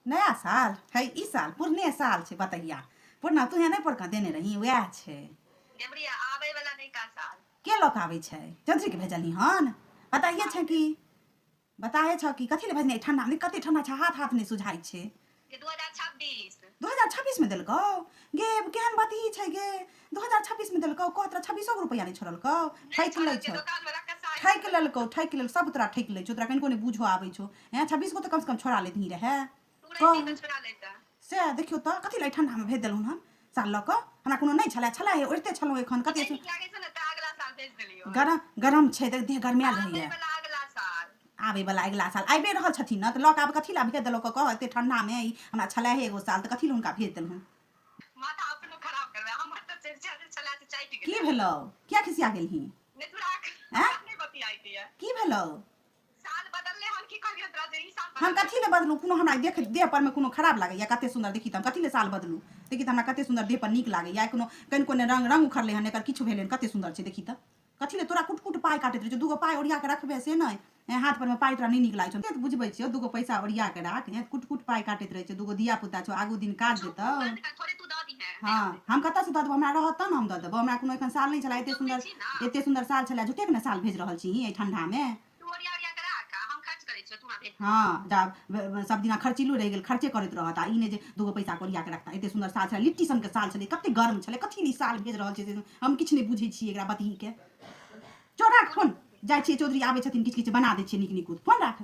नया साल है ई साल पुरने साल छे बतैया पुरना तू नहीं पड़का देने रही वह छे के लोग आवे छे चंद्री के भेजली हन बताइए छे कि बताए छ कि कथी ले भेजने ठंडा में कते ठंडा छ हाथ हाथ नहीं सुझाई छे 2026 में दिलको गे केहन बात ही छे गे 2026 में दिलको कहत 2600 रुपया नहीं छोड़लको ठैक ले छ ठैक ललको ठैक लेल सब तोरा ठैक ले छ तोरा कनको ने बुझो आबै छो हैं 26 को तो कम से कम छोड़ा लेती रहे से देखियो तो कथी ले ठंडा में भेज देलहुन हम साल लक हमरा कोनो नहीं छला छला हे उड़ते छलो एखन कते गरम गरम छे देह गरमायल रहैया आबे वाला अगला साल आबे रहल छथिन न त लक आब कथी ला भेज देलक कह एते ठंडा में हमरा छला हे एगो साल त कथी ल हुनका भेज देलहुन माथा अपनो खराब करबे हमर त छला से चाटि गेल की भेलो किया खिसिया गेलही हैं नहीं बतियाई दिया की भेलो साल बदलले हम की करियो तोरा जे ई साल हम कथी ले बदलू कोनो हमरा देख देह पर में कोनो खराब लागैया कते सुंदर देखी त हम कथी ले साल बदलू देखी त हमरा कते सुंदर देह पर नीक लागैया कोनो कन रंग रंग उखड़ले हन एकर किछु भेलै कते सुंदर छै देखी त कथी ले तोरा कुट कुट पाई काटैत रह दूगो पाई ओरिया के रखबे से नै हाथ पर में पाई तोरा नहीं नीक लागै छ बुझबै छियो दूगो पैसा ओरिया के राख कुट कुट पाई काटैत रह छै दूगो दिया पुता छो आगू दिन काट देतौ थोड़े तू द दी है हां हम कत से द देबो हमरा रहत त हम द देबो हमरा कोनो एखन साल नहीं छला एते सुंदर साल छला झूठे के ना साल भेज रहल छी ए ठंडा में तू ओरिया ओरिया के राख हम खर्च करै छी तू भेज हां जा सब दिना खर्चिलो रह गेल खर्चे करैत रहत आ ई ने जे दूगो पैसा ओरिया के रखता एते सुंदर साल छला लिट्टी सन के साल छले कते गर्म छले कथी नी साल भेज रहल छै हम किछ नहीं बुझै छी एकरा बतही के चोरा फोन जाय छी चौधरी आबै छथिन किछ किछ बना दै छी नीक नीक फोन राख